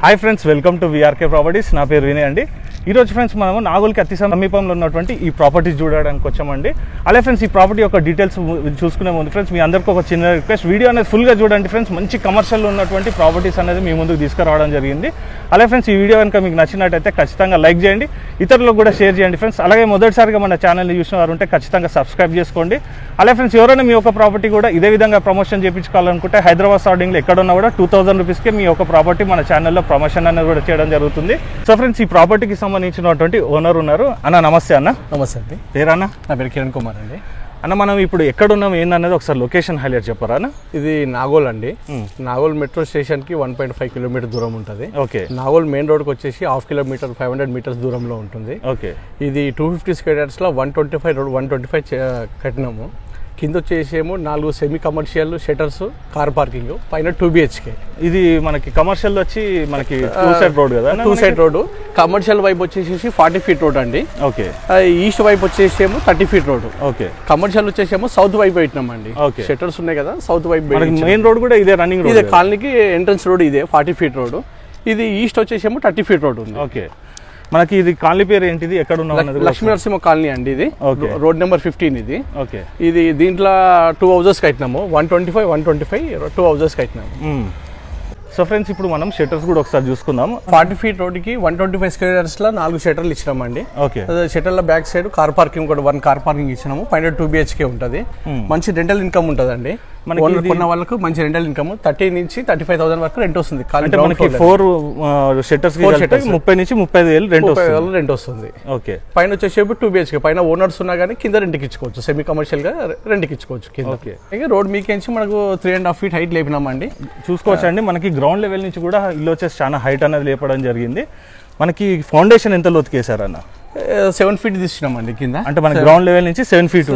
Hi friends, welcome to VRK properties. నా పేరు వినయ్ అండి. ఈరోజు ఫ్రెండ్స్ మనము నాగోల్కి అతి సమీపంలో ఉన్నటువంటి ఈ ప్రాపర్టీస్ చూడడానికి వచ్చామండి. అలాగే ఫ్రెండ్స్ ఈ ప్రాపర్టీ యొక్క డీటెయిల్స్ చూసుకునే ముందు ఫ్రెండ్స్ మీ అందరికీ ఒక చిన్న రిక్వెస్ట్, వీడియో అనేది ఫుల్గా చూడండి ఫ్రెండ్స్. మంచి కమర్షియల్ ఉన్నటువంటి ప్రాపర్టీస్ అనేది మీ ముందుకు తీసుకురావడం జరిగింది. అలాగే ఫ్రెండ్స్ ఈ వీడియో కనుక మీకు నచ్చినట్టయితే ఖచ్చితంగా లైక్ చేయండి, ఇతరులకు కూడా షేర్ చేయండి ఫ్రెండ్స్. అలాగే మొదటిసారిగా మన ఛానల్ని చూసిన వారు ఉంటే ఖచ్చితంగా సబ్స్క్రైబ్ చేసుకోండి. అలాగే ఫ్రెండ్స్ ఎవరైనా మీ యొక్క ప్రాపర్టీ కూడా ఇదే విధంగా ప్రమోషన్ చేయించుకోవాలనుకుంటే హైదరాబాద్ సరౌండింగ్లో ఎక్కడున్నా కూడా 2000 రూపీస్కే మీ యొక్క ప్రాపర్టీ మన ఛానల్లో ప్రమోషన్ అనేది కూడా చేయడం జరుగుతుంది. సో ఫ్రెండ్స్ ఈ ప్రాపర్టీకి సంబంధించినటువంటి ఓనర్ ఉన్నారు. అన్న నమస్తే. అన్న నమస్తే అండి. పేరన్నా? నా పేరు కిరణ్ కుమార్ అండి. అన్న మనం ఇప్పుడు ఎక్కడున్నాం ఏందనేది ఒకసారి లొకేషన్ హైలైట్ చెప్పరా అన్న? ఇది నాగోల్ అండి. నాగోల్ మెట్రో స్టేషన్ కి 1.5 కిలోమీటర్ దూరం ఉంటుంది. ఓకే. నాగోల్ మెయిన్ రోడ్ కి వచ్చేసి 1/2 కిలోమీటర్ 500 మీటర్స్ దూరంలో ఉంటుంది. ఓకే. ఇది 250 స్క్వేర్ యార్డ్స్ లో 125 కట్టినాము. కింద వచ్చేసేమో 4 semi commercial shutters, car parking, పైన 2 BHK. ఇది మనకి కమర్షియల్ వచ్చి మనకి 2 సైడ్ రోడ్ కదా? 2 సైడ్ రోడ్. కమర్షియల్ వైపు వచ్చేసి 40 ఫీట్ రోడ్ అండి. ఓకే. ఈస్ట్ వైపు వచ్చేసేమో 30 ఫీట్ రోడ్. ఓకే. కమర్షియల్ వచ్చేసేమో సౌత్ వైపు పెట్టినామండి. ఓకే. షటర్స్ ఉన్నాయి కదా, సౌత్ వైపు మెయిన్ రోడ్ కూడా ఇదే రన్నింగ్ రోడ్. ఇదే కాలనీకి ఎంట్రన్స్ రోడ్ ఇదే 40 ఫీట్ రోడ్. ఇది ఈస్ట్ వచ్చేసేమో 30 ఫీట్ రోడ్ ఉంది. ఓకే. మనకి ఇది కాలనీ పేరు ఏంటిది, ఎక్కడ ఉన్నాం? లక్ష్మీ నరసింహ కాలనీ అండి. ఇది రోడ్ నెంబర్ 15. ఇది ఓకే. ఇది దీంట్లో 2 హౌసెస్ కట్టినాము. 125 2 హౌసెస్ కట్టినాము. సో ఫ్రెండ్స్ ఇప్పుడు మనం షట్టర్స్ కూడా ఒకసారి చూసుకుందాం. 40 ఫీట్ రోడ్ కి 125 స్క్వేర్ యార్డ్స్ లో 4 షట్టర్లు ఇచ్చినామండి. ఓకే. షట్టర్ల బ్యాక్ సైడ్ కార్ పార్కింగ్ కూడా 1 కార్ పార్కింగ్ ఇచ్చినాము. పైన 2 BHK ఉంటుంది. మంచి రెంటల్ ఇన్కమ్ ఉంటుందండి. కొన్న వాళ్ళకు మంచి రెంటల్ ఇన్కమ్ 30 నుంచి 35,000 వరకు రెంట్ వస్తుంది. అంటే మనకి 4 షట్టర్స్ 30 నుంచి 35,000 రెంట్ వస్తుంది. ఓకే. పైన వచ్చేసి 2 BHK. పైన ఓనర్స్ ఉన్నా కానీ కింద రెంట్కి ఇచ్చుకోవచ్చు. సెమీ కమర్షియల్ గా రెంట్కి ఇచ్చుకోవచ్చు కింద. ఓకే. రోడ్ మీకేంచి మనకు 3.5 ఫీట్ హైట్ లేపినామండి. చూసుకోవచ్చు అండి. మనకి గ్రౌండ్ లెవెల్ నుంచి కూడా ఇల్లు వచ్చేసి చాలా హైట్ అనేది లేపడం జరిగింది. మనకి ఫౌండేషన్ ఎంత లోతుకేసారన్న? 7 ఫీట్ తీసుకున్నామండి కింద. అంటే మన గ్రౌండ్ లెవెల్ నుంచి 7 ఫీట్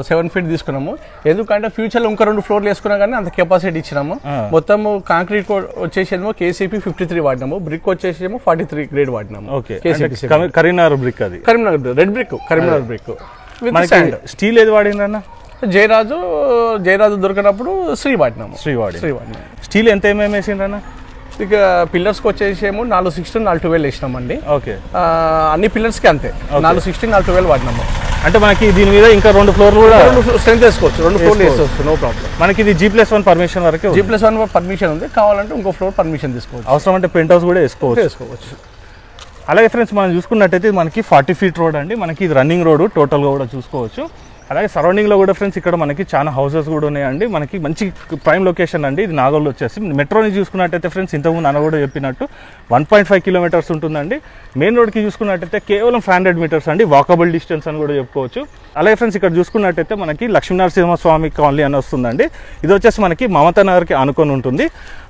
7 ఫీట్ తీసుకున్నాము. ఎందుకంటే ఫ్యూచర్ లో ఇంకా 2 ఫ్లోర్లు వేసుకున్నా కానీ అంత కెపాసిటీ ఇచ్చినాము. మొత్తం కాంక్రీట్ వచ్చేసేమో KCP 53 వాడినాము. బ్రిక్ వచ్చేసేమో 43 గ్రేడ్ వాడినాము. కరీంనగర్ బ్రిక్. అది Karimnagar red brick, Karimnagar brick. Steel ఏది వాడిందన్న? జయరాజు దొరికినప్పుడు శ్రీ వాడినాము. స్టీల్ ఎంత ఏమేమి వేసిండ్రన్న? ఇక పిల్లర్స్ కి వచ్చేసేమో 416 412 వేసినామండి. ఓకే. అన్ని పిల్లర్స్ కి అంతే 416 412 వాడినాము. అంటే మనకి దీని మీద ఇంకా 2 ఫ్లోర్లు కూడా స్ట్రెంత్ వేసుకోవచ్చు. 2 ఫ్లోర్లు వేసుకోవచ్చు, నో ప్రాబ్లం. మనకి ఇది G+1 పర్మిషన్ వరకు. G+1 పర్మిషన్ ఉంది. కావాలంటే ఇంకో ఫ్లోర్ పర్మిషన్ తీసుకోవచ్చు. అవసరం అంటే పెంట్ హౌస్ కూడా వేసుకోవచ్చు. అలాగే ఫ్రెండ్స్ మనం చూసుకున్నట్టయితే మనకి 40 ఫీట్ రోడ్ అండి. మనకి ఇది రన్నింగ్ రోడ్ టోటల్గా కూడా చూసుకోవచ్చు. అలాగే సరౌండింగ్లో కూడా ఫ్రెండ్స్ ఇక్కడ మనకి చాలా హౌసెస్ కూడా ఉన్నాయండి. మనకి మంచి ప్రైమ్ లొకేషన్ అండి. ఇది నాగోల్ వచ్చేసి మెట్రోని చూసుకున్నట్టయితే ఫ్రెండ్స్ ఇంతకుముందు అన్న కూడా చెప్పినట్టు 1.5 కిలోమీటర్స్ ఉంటుందండి. మెయిన్ రోడ్కి చూసుకున్నట్టయితే కేవలం 500 మీటర్స్ అండి, వాకబుల్ డిస్టెన్స్ అని కూడా చెప్పుకోవచ్చు. అలాగే ఫ్రెండ్స్ ఇక్కడ చూసుకున్నట్టయితే మనకి లక్ష్మీనరసింహస్వామి కాలనీ అని వస్తుందండి. ఇది వచ్చేసి మనకి మమతా నగర్కి ఆనుకొని ఉంటుంది.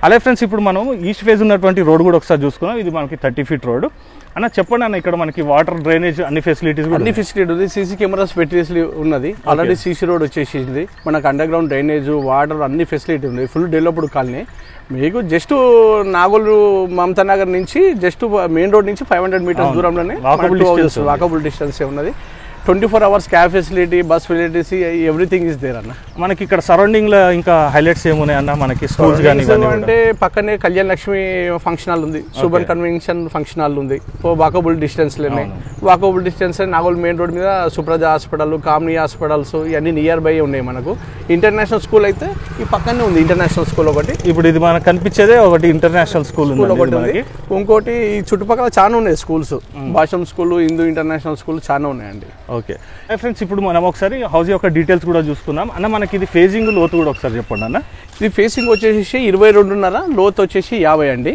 అలాగే ఫ్రెండ్స్ ఇప్పుడు మనం ఈస్ట్ ఫేజ్ ఉన్నటువంటి రోడ్ కూడా ఒకసారి చూసుకున్నాం. ఇది మనకి 30 ఫీట్ రోడ్. అన్న చెప్పండి అన్న, ఇక్కడ మనకి వాటర్ డ్రైనేజ్ అన్ని ఫెసిలిటీస్ ఉంది. సీసీ కెమెరాస్ పెట్టి ఉన్నది. ఆల్రెడీ సీసీ రోడ్ వచ్చేసింది. మనకు అండర్ గ్రౌండ్ డ్రైనేజ్, వాటర్ అన్ని ఫెసిలిటీ ఉంది. Full developed colony. మీకు జస్ట్ నాగోల్ మమతా నగర్ నుంచి జస్ట్ మెయిన్ రోడ్ నుంచి 500 మీటర్స్ దూరంలోనే వాకబుల్ డిస్టెన్స్ ఉన్నది. 24 hours cab facility, bus facilities, everything is there అన్న. మనకి ఇక్కడ సరౌండింగ్ లో ఇంకా హైలైట్స్ ఏమున్నాయి అన్న? మనకి స్కూల్స్ కానీ అంటే పక్కనే కళ్యాణ్ లక్ష్మి ఫంక్షన్ హాల్ ఉంది, సుబన్ కన్వెన్షన్ ఫంక్షన్ హాల్ ఉంది. వాకబుల్ డిస్టెన్స్ లోనే. Walkable distance Nagole main road మీద సుప్రజ హాస్పిటల్, కామినీ హాస్పిటల్స్ ఇవన్నీ నియర్ బై ఉన్నాయి. మనకు ఇంటర్నేషనల్ స్కూల్ అయితే ఈ పక్కనే ఉంది. ఇంటర్నేషనల్ స్కూల్ ఒకటి. ఇప్పుడు ఇది మనకు కనిపించేదే ఒకటి ఇంటర్నేషనల్ స్కూల్ ఒకటి ఉంది. ఇంకోటి ఈ చుట్టుపక్కల చాలా ఉన్నాయి schools. Bhashyam school, Hindu international school చాలా ఉన్నాయండి. ఓకే ఫ్రెండ్స్ ఇప్పుడు మనం ఒకసారి హౌస్ యొక్క డీటెయిల్స్ కూడా చూసుకుందాం అన్న. మనకి ఇది ఫేసింగ్ లోతు కూడా ఒకసారి చెప్పండి అన్న. ఇది ఫేసింగ్ వచ్చేసి 22.5, లోతు వచ్చేసి 50 అండి.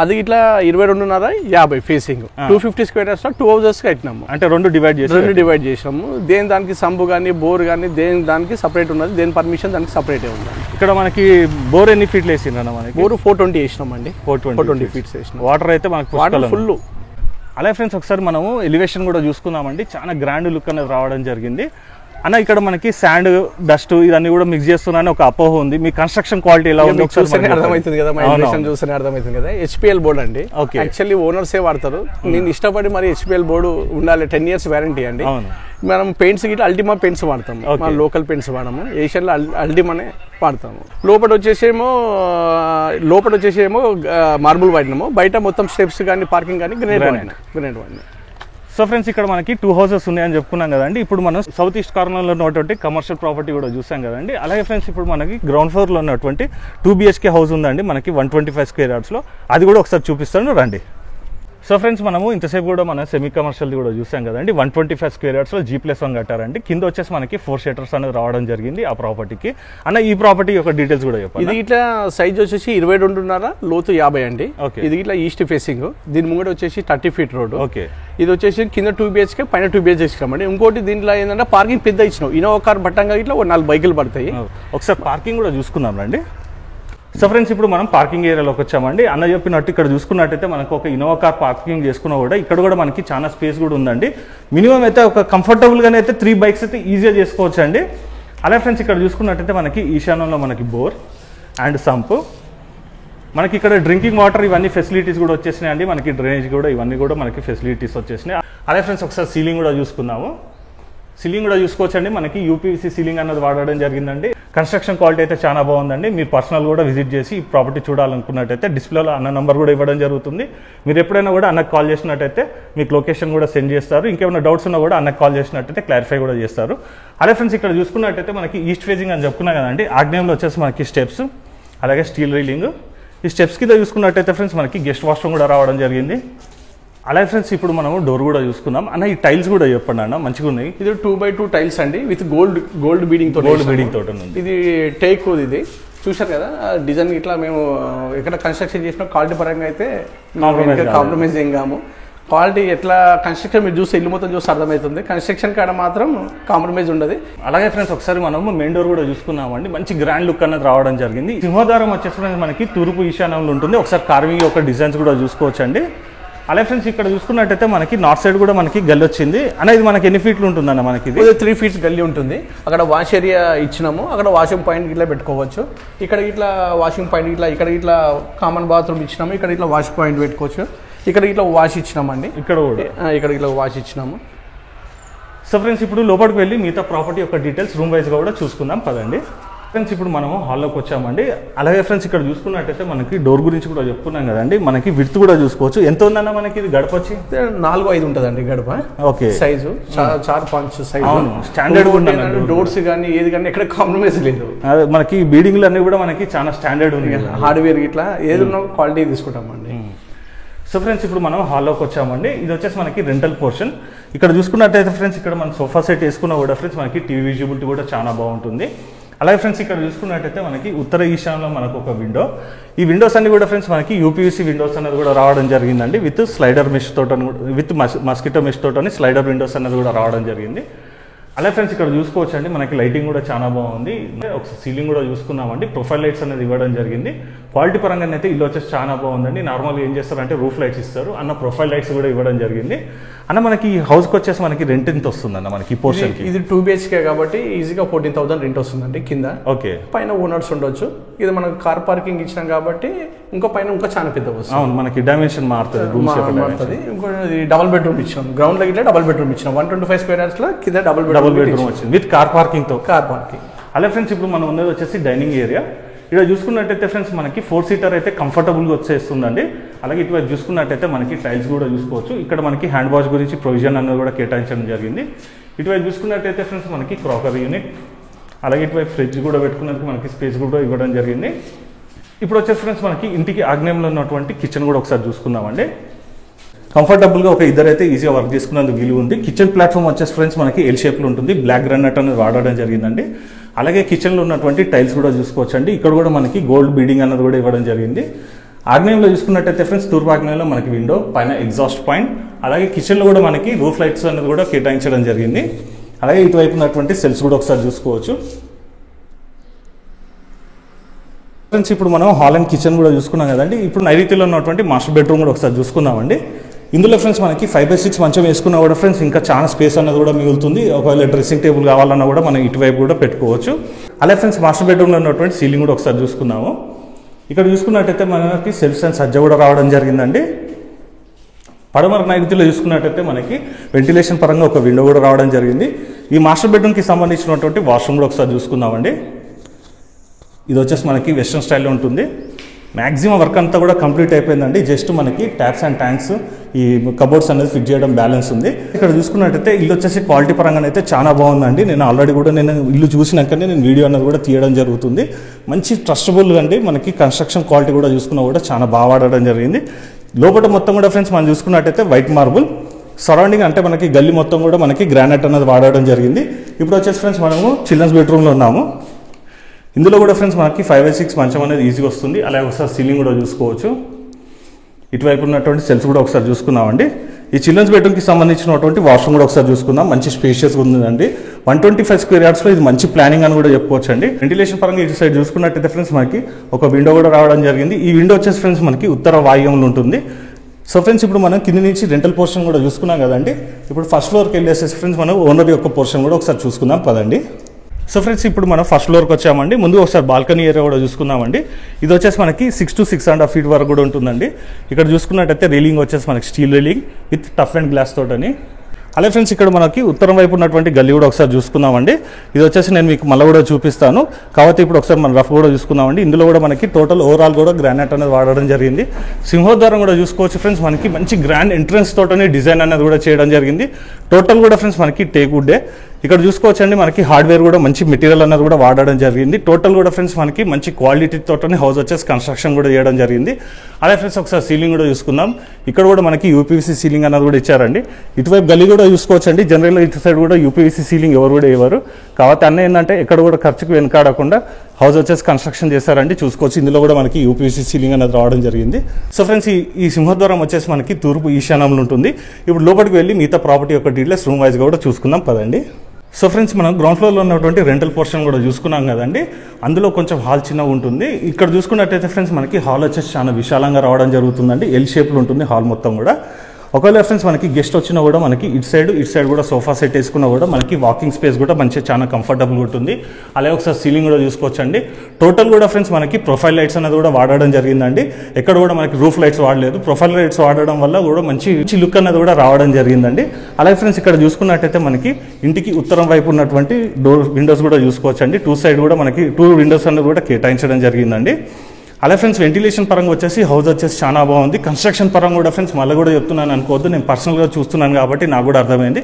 అది ఇట్లా 22.5 50 ఫేసింగ్. 250 స్క్వేర్ యార్డ్స్ 2 హౌసెస్ కట్టినాము. అంటే 2 డివైడ్ చేసాము. దేని దానికి సంబు కానీ బోర్ కానీ దేని దానికి సపరేట్ ఉన్నది. దేని పర్మిషన్ దానికి సపరేట్ ఉంది. ఇక్కడ మనకి బోర్ ఎన్ని ఫీట్లు వేసిండ్రన్న? మనకి బోర్ 420 వేసినామండి. 420 ఫీట్స్ వేసినాం. వాటర్ అయితే మనకు ఫుల్. అలాగే ఫ్రెండ్స్ ఒకసారి మనము ఎలివేషన్ కూడా చూసుకుందామండి. చాలా గ్రాండ్ లుక్ అనేది రావడం జరిగింది. అన్న ఇక్కడ మనకి శాండ్ డస్ట్ ఇవన్నీ కూడా మిక్స్ చేస్తున్నాను ఒక అపోహ ఉంది. మీ కన్స్ట్రక్షన్ క్వాలిటీ ఎలా ఉంది చూస్తేనే అర్థమవుతుంది కదా, చూస్తేనే అర్థమవుతుంది కదా. హెచ్పిఎల్ బోర్డ్ అండి, యాక్చువల్లీ ఓనర్సే వాడతారు. నేను ఇష్టపడి మరి హెచ్పిఎల్ బోర్డు ఉండాలి, 10 years వారంటీ అండి. మనం పెయింట్స్ గిట్లా అల్టిమా పెయింట్స్ వాడతాము, మన లోకల్ పెయింట్స్ వాడము, ఏషియన్లో అల్టిమానే వాడతాము. లోపల వచ్చేసేమో మార్బుల్ వాడినాము, బయట మొత్తం స్టెప్స్ కానీ పార్కింగ్ కానీ గ్రెనైట్ వాడినా. సో ఫ్రెండ్స్ ఇక్కడ మనకి 2 houses ఉన్నాయని చెప్పుకున్నాం కదండి. ఇప్పుడు మనం సౌత్ ఈస్ట్ కార్నర్లో ఉన్నటువంటి కమర్షియల్ ప్రాపర్టీ కూడా చూసాం కదండి. అలాగే ఫ్రెండ్స్ ఇప్పుడు మనకి గ్రౌండ్ ఫ్లోర్లో ఉన్నటువంటి 2 BHK హౌస్ ఉందండి మనకి 125 square yardsలో. అది కూడా ఒకసారి చూపిస్తాను రండి. సో ఫ్రెండ్స్ మనము ఇంతసేపు కూడా మన సెమీ కమర్షియల్ది కూడా చూసాం కదండి. 125 square yardsలో G+1 కట్టారండి. కింద వచ్చేసి మనకి 4 shutters అనేది రావడం జరిగింది ఆ ప్రాపర్టీకి. అన్న ఈ ప్రాపర్టీ యొక్క డీటెయిల్స్ కూడా చెప్పండి. ఇది ఇట్లా సైజ్ వచ్చేసి 22.5, లోతు 50 అండి. ఇది ఇట్లా ఈస్ట్ ఫేసింగ్, దీని ముంగట వచ్చేసి 30 feet రోడ్. ఇది వచ్చేసి కింద 2 BHK పైన 2 BHK ఇచ్చామండి. ఇంకోటి దీంట్లో ఏంటంటే పార్కింగ్ పెద్ద ఇచ్చినాం, ఇన్నోవా కార్ పట్టంగా ఇట్లా 4 బైకులు పడతాయి. ఒకసారి పార్కింగ్ కూడా చూసుకుందాం రండి. సో ఫ్రెండ్స్ ఇప్పుడు మనం పార్కింగ్ ఏరియాలోకి వచ్చామండి. అన్న చెప్పినట్టు ఇక్కడ చూసుకున్నట్టయితే మనకు ఒక ఇన్నోవా కార్ పార్కింగ్ చేసుకున్నా కూడా ఇక్కడ కూడా మనకి చాలా స్పేస్ కూడా ఉందండి. మినిమం అయితే ఒక కంఫర్టబుల్గానే అయితే 3 bikes అయితే ఈజీగా చేసుకోవచ్చు అండి. అలాగే ఫ్రెండ్స్ ఇక్కడ చూసుకున్నట్టయితే మనకి ఈశాన్యంలో మనకి బోర్ అండ్ సంప్, మనకి ఇక్కడ డ్రింకింగ్ వాటర్ ఇవన్నీ ఫెసిలిటీస్ కూడా వచ్చేసినాయి అండి. మనకి డ్రైనేజ్ కూడా ఇవన్నీ కూడా మనకి ఫెసిలిటీస్ వచ్చేసినాయి. అలాగే ఫ్రెండ్స్ ఒకసారి సీలింగ్ కూడా చూసుకుందాము. సీలింగ్ కూడా చూసుకోవచ్చండి, మనకి యూపీవీసీ సీలింగ్ అన్నది వాడడం జరిగిందండి. కన్స్ట్రక్షన్ క్వాలిటీ అయితే చాలా బాగుందండి. మీరు పర్సనల్ కూడా విజిట్ చేసి ఈ ప్రాపర్టీ చూడాలనుకున్నట్టయితే డిస్ప్లేలో అన్న నెంబర్ కూడా ఇవ్వడం జరుగుతుంది. మీరు ఎప్పుడైనా కూడా అన్నకు కాల్ చేసినట్టయితే మీకు లొకేషన్ కూడా సెండ్ చేస్తారు. ఇంకేమైనా డౌట్స్ ఉన్నా కూడా అన్నకు కాల్ చేసినట్టయితే క్లారిఫై కూడా చేస్తారు. అదే ఫ్రెండ్స్ ఇక్కడ చూసుకున్నట్టయితే మనకి ఈస్ట్ ఫేసింగ్ అని చెప్పుకున్నాం కదండి. ఆగ్నేయంలో వచ్చేసి మనకి స్టెప్స్, అలాగే స్టీల్ రీలింగ్. ఈ స్టెప్స్ కింద చూసుకున్నట్టయితే ఫ్రెండ్స్ మనకి గెస్ట్ వాష్రూమ్ కూడా రావడం జరిగింది. అలాగే ఫ్రెండ్స్ ఇప్పుడు మనము డోర్ కూడా చూసుకుందాం. అన్న ఈ టైల్స్ కూడా చెప్పండి అన్న, మంచిగా ఉన్నాయి. ఇది 2x2 టైల్స్ అండి, విత్ గోల్డ్ బీడింగ్ తోటి ఉంది. ఇది టేక్, ఇది చూసారు కదా డిజైన్. ఇట్లా మేము ఎక్కడ కన్స్ట్రక్షన్ చేసిన క్వాలిటీ పరంగా అయితే కాంప్రమైజ్ ఏం కాము. క్వాలిటీ ఎట్లా కన్స్ట్రక్షన్ మీరు చూస్తే ఇల్లు మొత్తం చూస్తే అర్థమవుతుంది. కన్స్ట్రక్షన్ కాడ మాత్రం కాంప్రమైజ్ ఉండదు. అలాగే ఫ్రెండ్స్ ఒకసారి మనము మెయిన్ డోర్ కూడా చూసుకున్నామండి. మంచి గ్రాండ్ లుక్ అనేది రావడం జరిగింది. సింహద్వారం వచ్చేసి మనకి తూర్పు ఈశాన్యంలో ఉంటుంది. ఒకసారి కార్వింగ్ యొక్క డిజైన్స్ కూడా చూసుకోవచ్చు అండి. అలాగే ఫ్రెండ్స్ ఇక్కడ చూసుకున్నట్టయితే మనకి నార్త్ సైడ్ కూడా మనకి గల్లి వచ్చింది. అనేది మనకి ఎన్ని ఫీట్లు ఉంటుందన్న? మనకి 3 feet గల్లి ఉంటుంది. అక్కడ వాష్ ఏరియా ఇచ్చినాము, అక్కడ వాషింగ్ పాయింట్ ఇట్లా పెట్టుకోవచ్చు. ఇక్కడ ఇట్లా వాషింగ్ పాయింట్ ఇట్లా, ఇక్కడ ఇట్లా కామన్ బాత్రూమ్ ఇచ్చినాము, ఇక్కడ ఇట్లా వాష్ పాయింట్ పెట్టుకోవచ్చు. ఇక్కడ ఇట్లా వాష్ ఇచ్చినామండి, ఇక్కడ ఇట్లా వాష్ ఇచ్చినాము. సో ఫ్రెండ్స్ ఇప్పుడు లోపలికి వెళ్ళి మిగతా ప్రాపర్టీ యొక్క డీటెయిల్స్ రూమ్ వైజ్గా కూడా చూసుకుందాం పదండి. ఫ్రెండ్స్ ఇప్పుడు మనము హాల్లోకి వచ్చామండి. అలాగే ఫ్రెండ్స్ ఇక్కడ చూసుకున్నట్టయితే మనకి డోర్ గురించి కూడా చెప్పుకున్నాం కదండి. మనకి విడ్త్ కూడా చూసుకోవచ్చు. ఎంత ఉందన్న మనకి ఇది గడప వచ్చి 4-5 ఉంటుందండి గడప. Okay, size 4-5 size standard. Doors కానీ ఏది కానీ ఎక్కడ కాంప్రమైజ్ లేదు. మనకి బీడింగ్లు అన్ని కూడా మనకి చాలా స్టాండర్డ్ ఉంది. హార్డ్వేర్ ఇట్లా ఏది ఉన్నా క్వాలిటీ తీసుకుంటామండి. సో ఫ్రెండ్స్ ఇప్పుడు మనం హాల్లోకి వచ్చామండి. ఇది వచ్చేసి మనకి రెంటల్ పోర్షన్. ఇక్కడ చూసుకున్నట్టయితే ఫ్రెండ్స్ ఇక్కడ మనం సోఫా సెట్ వేసుకున్నా కూడా ఫ్రెండ్స్ మనకి టీవీ విజిబిలిటీ కూడా చాలా బాగుంటుంది. అలాగే ఫ్రెండ్స్ ఇక్కడ చూసుకున్నట్టయితే మనకి ఉత్తర ఈశాన్యంలో మనకు ఒక విండో. ఈ విండోస్ అన్ని కూడా ఫ్రెండ్స్ మనకి యూపీవీసీ విండోస్ అనేది కూడా రావడం జరిగిందండి. విత్ స్లైడర్ మెష్ తోట, విత్ మస్కిటో మెష్ తోటని స్లైడర్ విండోస్ అనేది కూడా రావడం జరిగింది. అలాగే ఫ్రెండ్స్ ఇక్కడ చూసుకోవచ్చు అండి, మనకి లైటింగ్ కూడా చాలా బాగుంది. ఒకసారి సీలింగ్ కూడా చూసుకున్నామండి. ప్రొఫైల్ లైట్స్ అనేది ఇవ్వడం జరిగింది. క్వాలిటీ పరంగా అయితే ఇల్లు వచ్చేసి చాలా బాగుందండి. నార్మల్గా ఏం చేస్తారంటే రూఫ్ లైట్స్ ఇస్తారు, అన్న ప్రొఫైల్ లైట్స్ కూడా ఇవ్వడం జరిగింది. అన్న మనకి ఈ హౌస్కి వచ్చేసి మనకి రెంట్ ఎంత వస్తుంది అన్న? మనకి ఈ పోర్షన్కి ఇది 2 BHK కాబట్టి ఈజీగా 14,000 రెంట్ వస్తుందండి కింద. ఓకే, పైన ఓనర్స్ ఉండొచ్చు. ఇది మనకు కార్ పార్కింగ్ ఇచ్చినాం కాబట్టి ఇంకా పైన ఇంకా చాలా పెద్ద వస్తుంది. అవును, మనకి డైమెన్షన్ మారుతుంది. ఇంకో డబల్ బెడ్రూమ్ ఇచ్చాం, గ్రౌండ్ లో ఇట్లా డబల్ బెడ్రూమ్ ఇచ్చాం. 125 square yards లో కింద డబల్ బెడ్రూమ్ వచ్చింది విత్ కార్ పార్కింగ్ తో. Car parking. అలాగే ఫ్రెండ్స్ ఇప్పుడు మనం ఉన్నది వచ్చేసి డైనింగ్ ఏరియా. ఇక్కడ చూసుకున్నట్టయితే ఫ్రెండ్స్ మనకి 4 seater అయితే కంఫర్టబుల్గా వచ్చేస్తుందండి. అలాగే ఇటువైపు చూసుకున్నట్టయితే మనకి టైల్స్ కూడా చూసుకోవచ్చు. ఇక్కడ మనకి హ్యాండ్ వాష్ గురించి ప్రొవిజన్ అనేది కూడా కేటాయించడం జరిగింది. ఇటువైపు చూసుకున్నట్టయితే ఫ్రెండ్స్ మనకి క్రాకరీ యూనిట్, అలాగే ఇటువైపు ఫ్రిడ్జ్ కూడా పెట్టుకున్నందుకు మనకి స్పేస్ కూడా ఇవ్వడం జరిగింది. ఇప్పుడు వచ్చేసి ఫ్రెండ్స్ మనకి ఇంటికి ఆగ్నేయంలో ఉన్నటువంటి కిచెన్ కూడా ఒకసారి చూసుకుందామండి. కంఫర్టబుల్గా ఒక ఇద్దరైతే ఈజీగా వర్క్ చేసుకునేందుకు వీలు ఉంది. కిచెన్ ప్లాట్ఫామ్ వచ్చేసి ఫ్రెండ్స్ మనకి ఎల్ షేప్లో ఉంటుంది. బ్లాక్ గ్రానైట్ అనేది వాడడం జరిగిందండి. అలాగే కిచెన్లో ఉన్నటువంటి టైల్స్ కూడా చూసుకోవచ్చండి. ఇక్కడ కూడా మనకి గోల్డ్ బీడింగ్ అన్నది కూడా ఇవ్వడం జరిగింది. ఆగ్నేయంలో చూసుకున్నట్టయితే ఫ్రెండ్స్ తూర్పు ఆగ్నేయంలో మనకి విండో, పైన ఎగ్జాస్ట్ పాయింట్, అలాగే కిచెన్లో కూడా మనకి రూఫ్ లైట్స్ అనేది కూడా కేటాయించడం జరిగింది. అలాగే ఇటువైపు ఉన్నటువంటి సెల్స్ కూడా ఒకసారి చూసుకోవచ్చు. ఫ్రెండ్స్ ఇప్పుడు మనం హాల్ అండ్ కిచెన్ కూడా చూసుకున్నాం కదండి. ఇప్పుడు నైరుతిలో ఉన్నటువంటి మాస్టర్ బెడ్రూమ్ కూడా ఒకసారి చూసుకుందామండి. ఇందులో ఫ్రెండ్స్ మనకి 5/6 మంచం వేసుకున్నా కూడా ఫ్రెండ్స్ ఇంకా చాలా స్పేస్ అన్నది కూడా మిగులుతుంది. ఒకవేళ డ్రెస్సింగ్ టేబుల్ కావాలన్నా కూడా మనం ఇటువైపు కూడా పెట్టుకోవచ్చు. అలాగే ఫ్రెండ్స్ మాస్టర్ బెడ్రూమ్లో ఉన్నటువంటి సీలింగ్ కూడా ఒకసారి చూసుకుందాము. ఇక్కడ చూసుకున్నట్టయితే మనకి సెల్ఫ్స్ అండ్ సజ్జ కూడా రావడం జరిగిందండి. పడమర నైరుతిలో చూసుకున్నట్టయితే మనకి వెంటిలేషన్ పరంగా ఒక విండో కూడా రావడం జరిగింది. ఈ మాస్టర్ బెడ్రూమ్కి సంబంధించినటువంటి వాష్రూమ్ కూడా ఒకసారి చూసుకుందామండి. ఇది వచ్చేసి మనకి వెస్ట్రన్ స్టైల్లో ఉంటుంది. మ్యాక్సిమం వర్క్ అంతా కూడా కంప్లీట్ అయిపోయిందండి. జస్ట్ మనకి ట్యాప్స్ అండ్ ట్యాంక్స్ ఈ కబోర్డ్స్ అనేది ఫిట్ చేయడం బ్యాలెన్స్ ఉంది. ఇక్కడ చూసుకున్నట్టయితే ఇల్లు వచ్చేసి క్వాలిటీ పరంగా అయితే చాలా బాగుందండి. నేను ఆల్రెడీ కూడా నేను ఇల్లు చూసినాకనే నేను వీడియో అనేది కూడా తీయడం జరుగుతుంది. మంచి ట్రస్టబుల్ అండి. మనకి కన్స్ట్రక్షన్ క్వాలిటీ కూడా చూసుకున్నా కూడా చాలా బాగా వాడడం జరిగింది. లోపల మొత్తం కూడా ఫ్రెండ్స్ మనం చూసుకున్నట్టయితే వైట్ మార్బుల్ సరౌండింగ్ అంటే మనకి గల్లీ మొత్తం కూడా మనకి గ్రానైట్ అనేది వాడడం జరిగింది. ఇప్పుడు వచ్చేసి ఫ్రెండ్స్ మనము చిల్డ్రన్స్ బెడ్రూమ్లో ఉన్నాము. ఇందులో కూడా ఫ్రెండ్స్ మనకి 5/6 మంచం అనేది ఈజీగా వస్తుంది. అలాగే ఒకసారి సీలింగ్ కూడా చూసుకోవచ్చు. ఇటువైపు ఉన్నటువంటి సెల్స్ కూడా ఒకసారి చూసుకుందామండి. ఈ చిల్డ్రన్స్ బెడ్రూమ్కి సంబంధించినటువంటి వాష్రూమ్ కూడా ఒకసారి చూసుకుందాం. మంచి స్పేషియస్ ఉందండి. 125 స్క్వేర్ యార్డ్స్లో ఇది మంచి ప్లానింగ్ అని కూడా చెప్పుకోవచ్చు అండి. వెంటిలేషన్ పరంగా ఇటు సైడ్ చూసుకున్నట్టయితే ఫ్రెండ్స్ మనకి ఒక విండో కూడా రావడం జరిగింది. ఈ విండో వచ్చేసి ఫ్రెండ్స్ మనకి ఉత్తర వాయువ్యంలో ఉంటుంది. సో ఫ్రెండ్స్ ఇప్పుడు మనం కింద నుంచి రెంటల్ పోర్షన్ కూడా చూసుకున్నాం కదండి. ఇప్పుడు ఫస్ట్ ఫ్లోర్కి వెళ్ళేసేసి ఫ్రెండ్స్ మనం ఓనర్ యొక్క పోర్షన్ కూడా ఒకసారి చూసుకుందాం పదండి. సో ఫ్రెండ్స్ ఇప్పుడు మనం ఫస్ట్ ఫ్లోర్కి వచ్చామండి. ముందు ఒకసారి బాల్కనీ ఏరియా కూడా చూసుకుందామండి. ఇది వచ్చేసి మనకి 6 to 6.5 feet వరకు కూడా ఉంటుందండి. ఇక్కడ చూసుకున్నట్టయితే రీలింగ్ వచ్చేసి మనకి steel reeling with tough and glass తోటని. అలాగే ఫ్రెండ్స్ ఇక్కడ మనకి ఉత్తరం వైపు ఉన్నటువంటి గల్లీ కూడా ఒకసారి చూసుకుందామండి. ఇది వచ్చేసి నేను మీకు మళ్ళీ కూడా చూపిస్తాను. కాబట్టి ఇప్పుడు ఒకసారి మనం రఫ్ కూడా చూసుకుందామండి. ఇందులో కూడా మనకి టోటల్ ఓవరాల్ కూడా గ్రానైట్ అనేది వాడడం జరిగింది. సింహోద్వారం కూడా చూసుకోవచ్చు ఫ్రెండ్స్. మనకి మంచి గ్రాండ్ ఎంట్రన్స్ తోటని డిజైన్ అనేది కూడా చేయడం జరిగింది. టోటల్ కూడా ఫ్రెండ్స్ మనకి టేక్ వుడ్డే. ఇక్కడ చూసుకోవచ్చండి మనకి హార్డ్వేర్ కూడా మంచి మెటీరియల్ అనేది కూడా వాడడం జరిగింది. టోటల్ కూడా ఫ్రెండ్స్ మనకి మంచి క్వాలిటీ తోటని హౌస్ వచ్చేసి కన్స్ట్రక్షన్ కూడా చేయడం జరిగింది. అలాగే ఫ్రెండ్స్ ఒకసారి సీలింగ్ కూడా చూసుకుందాం. ఇక్కడ కూడా మనకి యూపీవీసీ సీలింగ్ అనేది కూడా ఇచ్చారండి. ఇటువైపు గల్లీ కూడా చూసుకోవచ్చండి. జనరల్గా ఇటు సైడ్ కూడా యూపీవీసీ సీలింగ్ ఎవరు కూడా ఇవ్వరు. కాబట్టి అన్న ఏంటంటే ఎక్కడ కూడా ఖర్చుకు వెనకాడకుండా హౌస్ వచ్చేసి కన్స్ట్రక్షన్ చేశారండి. చూసుకోవచ్చు ఇందులో కూడా మనకి యూపీవీసీ సీలింగ్ అనేది రావడం జరిగింది. సో ఫ్రెండ్స్ ఈ సింహద్వారం వచ్చేసి మనకి తూర్పు ఈశాన్యంలో ఉంటుంది. ఇప్పుడు లోపలికి వెళ్ళి మిగతా ప్రాపర్టీ యొక్క డీటెయిల్స్ రూమ్ వైజ్గా కూడా చూసుకుందాం పదండి. సో ఫ్రెండ్స్ మనం గ్రౌండ్ ఫ్లోర్లో ఉన్నటువంటి రెంటల్ పోర్షన్ కూడా చూసుకున్నాం కదండి. అందులో కొంచెం హాల్ చిన్నగా ఉంటుంది. ఇక్కడ చూసుకున్నట్టయితే ఫ్రెండ్స్ మనకి హాల్ వచ్చేసి చాలా విశాలంగా రావడం జరుగుతుందండి. ఎల్ షేప్లో ఉంటుంది హాల్ మొత్తం కూడా. ఒకవేళ ఫ్రెండ్స్ మనకి గెస్ట్ వచ్చినా కూడా మనకి ఇటు సైడ్ కూడా సోఫా సెట్ వేసుకున్నా కూడా మనకి వాకింగ్ స్పేస్ కూడా మంచిగా చాలా కంఫర్టబుల్ ఉంటుంది. అలాగే ఒకసారి సీలింగ్ కూడా చూసుకోవచ్చండి. టోటల్ కూడా ఫ్రెండ్స్ మనకి ప్రొఫైల్ లైట్స్ అనేది కూడా వాడడం జరిగిందండి. ఎక్కడ కూడా మనకి రూఫ్ లైట్స్ వాడలేదు. ప్రొఫైల్ లైట్స్ వాడడం వల్ల కూడా మంచి లుక్ అనేది కూడా రావడం జరిగిందండి. అలాగే ఫ్రెండ్స్ ఇక్కడ చూసుకున్నట్టయితే మనకి ఇంటికి ఉత్తరం వైపు ఉన్నటువంటి విండోస్ కూడా చూసుకోవచ్చండి. 2 సైడ్ కూడా మనకి 2 విండోస్ అనేది కూడా కేటాయించడం జరిగిందండి. అలాగే ఫ్రెండ్స్ వెంటిలేషన్ పరంగా వచ్చేసి హౌస్ వచ్చేసి చాలా బాగుంది. కన్స్ట్రక్షన్ పరంగా కూడా ఫ్రెండ్స్ మళ్ళీ కూడా చెప్తున్నాను అనుకోవద్దు. నేను పర్సనల్గా చూస్తున్నాను కాబట్టి నాకు కూడా అర్థమైంది.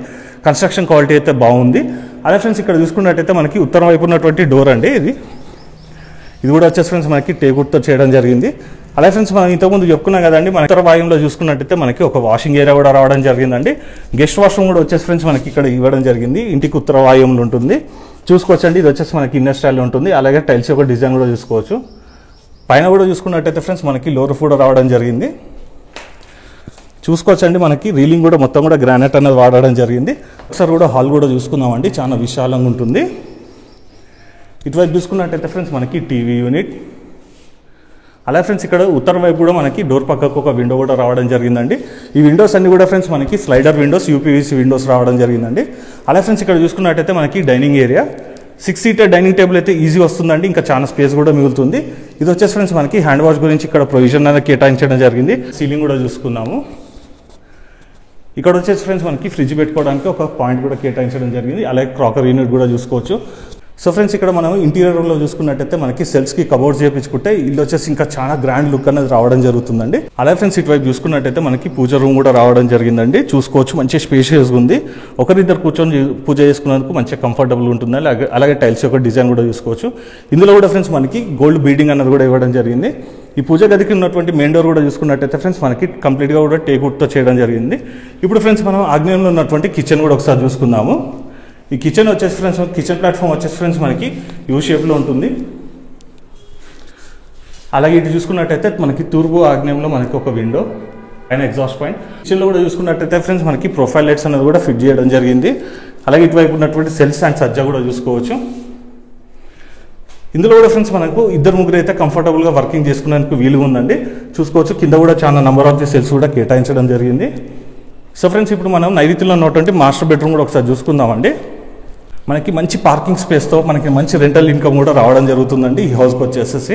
కన్స్ట్రక్షన్ క్వాలిటీ అయితే బాగుంది. అలాగే ఫ్రెండ్స్ ఇక్కడ చూసుకున్నట్టయితే మనకి ఉత్తరం వైపు ఉన్నటువంటి డోర్ అండి. ఇది కూడా వచ్చేసి ఫ్రెండ్స్ మనకి టేకుడ్తో చేయడం జరిగింది. అలాగే ఫ్రెండ్స్ మనం ఇంతకుముందు చెప్పుకున్నాం కదండి. మన ఉత్తర వాయువులో చూసుకున్నట్టయితే మనకి ఒక వాషింగ్ ఏరియా కూడా రావడం జరిగిందండి. గెస్ట్ వాష్రూమ్ కూడా వచ్చేసి ఫ్రెండ్స్ మనకి ఇక్కడ ఇవ్వడం జరిగింది. ఇంటికి ఉత్తర వాయువులో ఉంటుంది. చూసుకోవచ్చండి. ఇది వచ్చేసి మనకి ఇన్నర్ స్టైల్లో ఉంటుంది. అలాగే టైల్స్ యొక్క డిజైన్ కూడా చూసుకోవచ్చు. పైన కూడా చూసుకున్నట్టయితే ఫ్రెండ్స్ మనకి లోర్ రూఫ్ కూడా రావడం జరిగింది. చూసుకోవచ్చండి మనకి రీలింగ్ కూడా మొత్తం కూడా గ్రానైట్ అనేది వాడడం జరిగింది. ఒకసారి కూడా హాల్ కూడా చూసుకుందామండి. చాలా విశాలంగా ఉంటుంది. ఇటువైపు చూసుకున్నట్టయితే ఫ్రెండ్స్ మనకి టీవీ యూనిట్. అలాగే ఫ్రెండ్స్ ఇక్కడ ఉత్తర వైపు కూడా మనకి డోర్ పక్కకు ఒక విండో కూడా రావడం జరిగిందండి. ఈ విండోస్ అన్ని కూడా ఫ్రెండ్స్ మనకి స్లైడర్ విండోస్, యూపీవీసీ విండోస్ రావడం జరిగిందండి. అలాగే ఫ్రెండ్స్ ఇక్కడ చూసుకున్నట్టయితే మనకి dining area 6 seater dining table అయితే ఈజీ వస్తుందండి. ఇంకా చాలా స్పేస్ కూడా మిగులుతుంది. ఇది వచ్చేసి ఫ్రెండ్స్ మనకి హ్యాండ్ వాష్ గురించి ఇక్కడ ప్రొవిజన్ అనేది కేటాయించడం జరిగింది. సీలింగ్ కూడా చూసుకున్నాము. ఇక్కడ వచ్చేసి ఫ్రెండ్స్ మనకి ఫ్రిడ్జ్ పెట్టుకోవడానికి ఒక పాయింట్ కూడా కేటాయించడం జరిగింది. అలాగే క్రాకర్ యూనిట్ కూడా చూసుకోవచ్చు. సో ఫ్రెండ్స్ ఇక్కడ మనం ఇంటీరియర్ రూమ్లో చూసుకున్నట్టయితే మనకి సెల్స్కి కబోర్డ్స్ చేయించుకుంటే ఇల్లు వచ్చేసి ఇంకా చాలా గ్రాండ్ లుక్ అనేది రావడం జరుగుతుందండి. అలాగే ఫ్రెండ్స్ ఇటువైపు చూసుకున్నట్టయితే మనకి పూజ రూమ్ కూడా రావడం జరిగిందండి. చూసుకోవచ్చు మంచి స్పేషియస్గా ఉంది. ఒకరిద్దరు కూర్చొని పూజ చేసుకున్నందుకు మంచిగా కంఫర్టబుల్ ఉంటుంది. అలాగే టైల్స్ యొక్క డిజైన్ కూడా చూసుకోవచ్చు. ఇందులో కూడా ఫ్రెండ్స్ మనకి గోల్డ్ బీడింగ్ అనేది కూడా ఇవ్వడం జరిగింది. ఈ పూజ గదికి ఉన్నటువంటి మెయిన్ డోర్ కూడా చూసుకున్నట్టయితే ఫ్రెండ్స్ మనకి కంప్లీట్గా కూడా టేక్వుడ్తో చేయడం జరిగింది. ఇప్పుడు ఫ్రెండ్స్ మనం ఆగ్నేయంలో ఉన్నటువంటి కిచెన్ కూడా ఒకసారి చూసుకుందాము. ఈ కిచెన్ వచ్చేసి ఫ్రెండ్స్ కిచెన్ ప్లాట్ఫామ్ వచ్చేసి ఫ్రెండ్స్ మనకి యూ షేప్లో ఉంటుంది. అలాగే ఇటు చూసుకున్నట్టయితే మనకి తూర్పు ఆగ్నేయంలో మనకి ఒక విండో పైన ఎగ్జాస్ట్ పాయింట్. కిచెన్లో కూడా చూసుకున్నట్టయితే ఫ్రెండ్స్ మనకి ప్రొఫైల్ లైట్స్ అనేది కూడా ఫిట్ చేయడం జరిగింది. అలాగే ఇటువైపు ఉన్నటువంటి సెల్స్ అండ్ సజ్జా కూడా చూసుకోవచ్చు. ఇందులో కూడా ఫ్రెండ్స్ మనకు ఇద్దరు ముగ్గురు అయితే కంఫర్టబుల్గా వర్కింగ్ చేసుకోవడానికి వీలుగా ఉందండి. చూసుకోవచ్చు కింద కూడా చాలా నెంబర్ ఆఫ్ ది సెల్స్ కూడా కేటాయించడం జరిగింది. సో ఫ్రెండ్స్ ఇప్పుడు మనం నైరుతిలో ఉన్నటువంటి మాస్టర్ బెడ్రూమ్ కూడా ఒకసారి చూసుకుందామండి. మనకి మంచి పార్కింగ్ స్పేస్తో మనకి మంచి రెంటల్ ఇన్కమ్ కూడా రావడం జరుగుతుందండి ఈ హౌస్కి వచ్చేసేసి.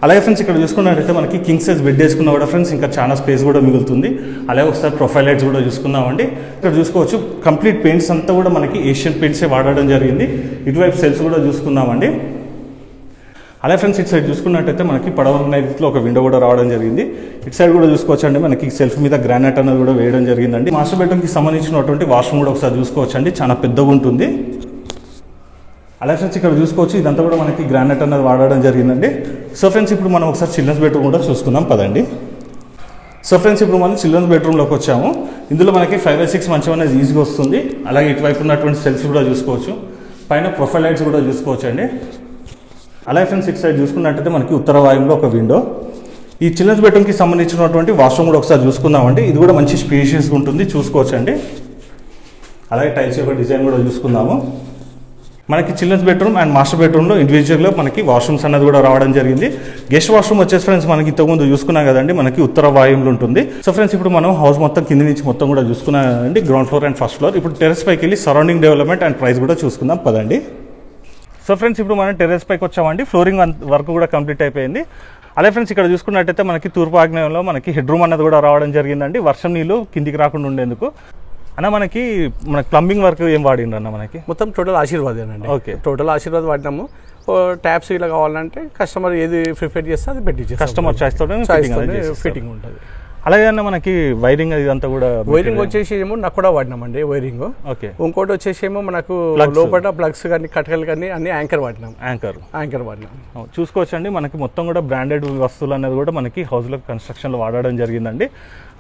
అలాగే ఫ్రెండ్స్ ఇక్కడ చూసుకున్నట్టయితే మనకి కింగ్ సైజ్ బెడ్ వేసుకున్నా కూడా ఫ్రెండ్స్ ఇంకా చాలా స్పేస్ కూడా మిగులుతుంది. అలాగే ఒకసారి ప్రొఫైల్ లైట్స్ కూడా చూసుకుందామండి. ఇక్కడ చూసుకోవచ్చు కంప్లీట్ పెయింట్స్ అంతా కూడా మనకి ఏషియన్ పెయింట్సే వాడడం జరిగింది. ఇటువైపు సెల్స్ కూడా చూసుకుందామండి. అలాగే ఫ్రెండ్స్ ఇటు సైడ్ చూసుకున్నట్టయితే మనకి పడవ నైరుతిలో ఒక విండో కూడా రావడం జరిగింది. ఇటు సైడ్ కూడా చూసుకోవచ్చు అండి, మనకి సెల్ఫ్ మీద గ్రానైట్ అనేది కూడా వేయడం జరిగిందండి. మాస్టర్ బెడ్రూమ్కి సంబంధించినటువంటి వాష్రూమ్ కూడా ఒకసారి చూసుకోవచ్చు అండి, చాలా పెద్దగా ఉంటుంది. అలాగే ఫ్రెండ్స్ ఇక్కడ చూసుకోవచ్చు ఇదంతా కూడా మనకి గ్రానైట్ అనేది వాడడం జరిగిందండి. సో ఫ్రెండ్స్ ఇప్పుడు మనం ఒకసారి చిల్డ్రన్స్ బెడ్రూమ్ కూడా చూసుకుందాం పదండి. సో ఫ్రెండ్స్ ఇప్పుడు మనం చిల్డ్రన్స్ బెడ్రూమ్లోకి వచ్చాము. ఇందులో మనకి 5/6 మంచం అనేది ఈజీగా వస్తుంది. అలాగే ఇటువైపు ఉన్నటువంటి సెల్ఫ్ కూడా చూసుకోవచ్చు, పైన ప్రొఫైల్ లైట్స్ కూడా చూసుకోవచ్చు అండి. అలాగే ఫ్రెండ్స్ ఇటు సైడ్ చూసుకున్నట్టయితే మనకి ఉత్తర వాయువులో ఒక విండో. ఈ చిల్డ్రన్స్ బెడ్రూమ్కి సంబంధించినటువంటి వాష్రూమ్ కూడా ఒకసారి చూసుకుందామండి. ఇది కూడా మంచి స్పేషియస్గా ఉంటుంది, చూసుకోవచ్చు అండి. అలాగే టైల్స్ యొక్క డిజైన్ కూడా చూసుకుందాము. మనకి చిల్డ్రన్స్ బెడ్రూమ్ అండ్ మాస్టర్ బెడ్రూమ్లో ఇండివిజువల్గా మనకి వాష్రూమ్స్ అన్నది కూడా రావడం జరిగింది. గెస్ట్ వాష్రూమ్ వచ్చేసి ఫ్రెండ్స్ మనకి ఇంతకుముందు చూసుకున్నాం కదండి, మనకి ఉత్తర వాయువులో ఉంటుంది. సో ఫ్రెండ్స్ ఇప్పుడు మనం హౌస్ మొత్తం కింది నుంచి మొత్తం కూడా చూసుకున్నామండి, ground floor and first floor. ఇప్పుడు టెర్రస్ పైకి వెళ్ళి సరౌండింగ్ డెవలప్మెంట్ అండ్ ప్రైస్ కూడా చూసుకుందాం పదండి. సో ఫ్రెండ్స్ ఇప్పుడు మనం టెర్రస్ పైకి వచ్చామండి. ఫ్లోరింగ్ వర్క్ కూడా కంప్లీట్ అయిపోయింది. అలాగే ఫ్రెండ్స్ ఇక్కడ చూసుకున్నట్టయితే మనకి తూర్పు ఆగ్నేయంలో మనకి హెడ్ రూమ్ అన్నది కూడా రావడం జరిగిందండి, వర్షం నీళ్ళు కిందికి రాకుండా ఉండేందుకు. అన్న మనకి ప్లంబింగ్ వర్క్ ఏం వాడిండ్రు అన్న? మనకి మొత్తం టోటల్ ఆశీర్వాదేనండి. ఓకే, టోటల్ ఆశీర్వాద్ వాడినాము. ట్యాప్స్ ఇలా కావాలంటే కస్టమర్ ఏది ప్రిఫర్ చేస్తే అది పెట్టి కస్టమర్ చాయిస్ ఫిట్టింగ్ ఉంటుంది. అలాగే అన్న మనకి వైరింగ్ ఇదంతా కూడా వైరింగ్ వచ్చేసి ఏమో నాకు కూడా వాడినామండి వైరింగ్. ఓకే, ఇంకోటి వచ్చేసి ఏమో మనకు లోపల ప్లగ్స్ కానీ కటకలు కానీ అన్ని యాంకర్ వాడినాం. యాంకర్ వాడినాం. చూసుకోవచ్చు అండి, మనకి మొత్తం కూడా బ్రాండెడ్ వస్తువులు అనేది కూడా మనకి హౌస్లో కన్స్ట్రక్షన్లో వాడడం జరిగిందండి.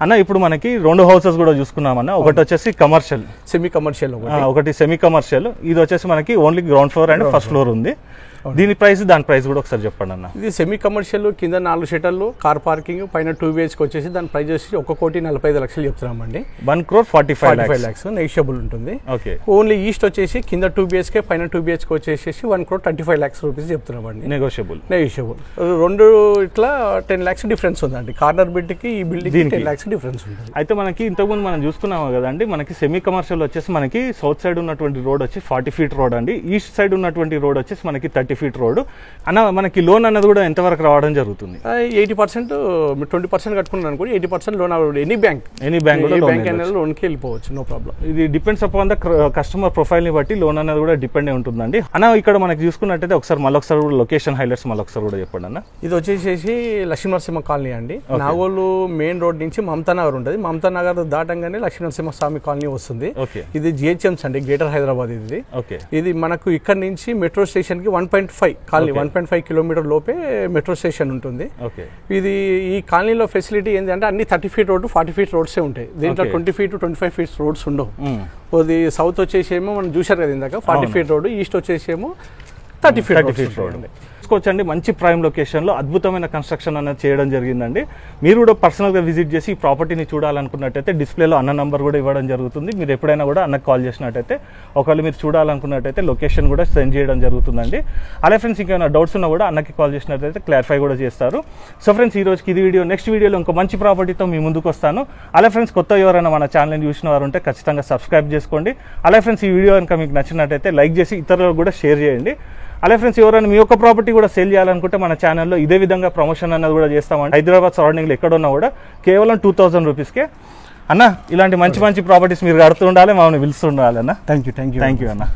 అన్న ఇప్పుడు మనకి 2 హౌసెస్ కూడా చూసుకున్నామన్న. ఒకటి వచ్చేసి కమర్షియల్, సెమీ కమర్షియల్, ఒకటి సెమీ కమర్షియల్. ఇది వచ్చేసి మనకి only ground floor and first floor ఉంది. దీని ప్రైస్ దాని ప్రైస్ కూడా ఒకసారి చెప్పండి అన్న. ఇది సెమీ కమర్షియల్, కింద 4 షటర్లు, కార్ పార్కింగ్, పైన 2 BHK వచ్చేసి దాని ప్రైస్ వచ్చి 1,45,00,000 చెప్తున్నామండి. 1,45,00,000 నెగిషియబుల్ ఉంటుంది. ఓకే, ఓన్లీ ఈస్ట్ వచ్చేసి కింద 2 BHK పైన 2 BHK వచ్చేసి 1,35,00,000 రూపీస్ చెప్తున్నామండి. నెగోషియబుల్ 2 ఇట్లా 10 lakhs డిఫరెన్స్ ఉందండి. కార్నర్ బిల్డ్ కి ఈ బిల్డింగ్ 10 lakhs డిఫరెన్స్ ఉంటుంది. అయితే మనకి ఇంతకుముందు మనం చూసుకున్నాము కదండి, మనకి సెమీ కమర్షియల్ వచ్చేసి మనకి సౌత్ సైడ్ ఉన్నటువంటి రోడ్ వచ్చి 40 feet రోడ్ అండి. ఈస్ట్ సైడ్ ఉన్నటువంటి రోడ్ వచ్చేసి మనకి 30 feet రోడ్ అన్న. మనకి లోన్ అన్నది కూడా ఎంతవరకు రావడం జరుగుతుంది? 80%, 20% కట్టుకున్నాను అనుకోండి, 80% లోన్ ఎనీ బ్యాంక్ లోన్కి వెళ్ళిపోవచ్చు, నో ప్రాబ్లం. ఇది depends upon the customer profile ని బట్టి లోన్ అనేది కూడా డిపెండ్ అయి ఉంటుందండి. అన్న ఇక్కడ మనకి చూసుకున్నట్టయితే మళ్ళొకసారి కూడా లొకేషన్ హైలైట్స్ మళ్ళొకసారి కూడా చెప్పండి అన్న. ఇది వచ్చేసి లక్ష్మీనరసింహ కాలనీ అండి. నాగోలు మెయిన్ రోడ్ నుంచి మమతా నగర్ ఉంటుంది. మమతా నగర్ దాటంగానే లక్ష్మీనరసింహ స్వామి కాలనీ వస్తుంది. ఇది GHMS అండి, గ్రేటర్ హైదరాబాద్. ఇది మనకు ఇక్కడ నుంచి మెట్రో స్టేషన్ కి 1.5 కాలనీ 1.5 కిలోమీటర్ లోపే మెట్రో స్టేషన్ ఉంటుంది. ఇది ఈ కాలనీలో ఫెసిలిటీ ఏంటంటే అన్ని 30 feet రోడ్ 40 feet రోడ్సే ఉంటాయి. దీంట్లో 20 feet 25 feet రోడ్స్ ఉండవు. అది సౌత్ వచ్చేసేమో మనం చూసారు కదా ఇందాక 40 feet రోడ్, ఈస్ట్ వచ్చేసేమో 30 feet రోడ్. చూసుకోవచ్చండి, మంచి ప్రైమ్ లొకేషన్లో అద్భుతమైన కన్స్ట్రక్షన్ అనేది చేయడం జరిగిందండి. మీరు కూడా పర్సనల్గా విజిట్ చేసి ఈ ప్రాపర్టీని చూడాలనుకున్నట్టయితే డిస్ప్లేలో అన్న నంబర్ కూడా ఇవ్వడం జరుగుతుంది. మీరు ఎప్పుడైనా కూడా అన్నకు కాల్ చేసినట్టయితే, ఒకవేళ మీరు చూడాలనుకున్నట్టయితే లొకేషన్ కూడా సెండ్ చేయడం జరుగుతుందండి. అలాగే ఫ్రెండ్స్ ఇంకేమైనా డౌట్స్ ఉన్నా కూడా అన్నకి కాల్ చేసినట్టయితే క్లారిఫై కూడా చేస్తారు. సో ఫ్రెండ్స్ ఈ రోజుకి ఇది వీడియో. నెక్స్ట్ వీడియోలో ఇంకో మంచి ప్రాపర్టీతో మీ ముందుకు వస్తాను. అలాగే ఫ్రెండ్స్ కొత్త ఎవరైనా మన ఛానల్ని చూసిన వారు ఉంటే ఖచ్చితంగా సబ్స్క్రైబ్ చేసుకోండి. అలాగే ఫ్రెండ్స్ ఈ వీడియో కనుక మీకు నచ్చినట్టయితే లైక్ చేసి ఇతరులకు కూడా షేర్ చేయండి. అలాగే ఫ్రెండ్స్ ఎవరైనా మీ యొక్క ప్రాపర్టీ కూడా సేల్ చేయాలనుకుంటే మన ఛానల్లో ఇదే విధంగా ప్రమోషన్ అన్నది కూడా చేస్తామండి. హైదరాబాద్ సరౌండింగ్లో ఎక్కడున్నా కూడా కేవలం 2,000 రూపీస్కే అన్న. ఇలాంటి మంచి మంచి ప్రాపర్టీస్ మీరు కడుతూ ఉండాలి, మమ్మల్ని పిలుస్తూ ఉండాలి అన్న. థ్యాంక్ యూ అన్న.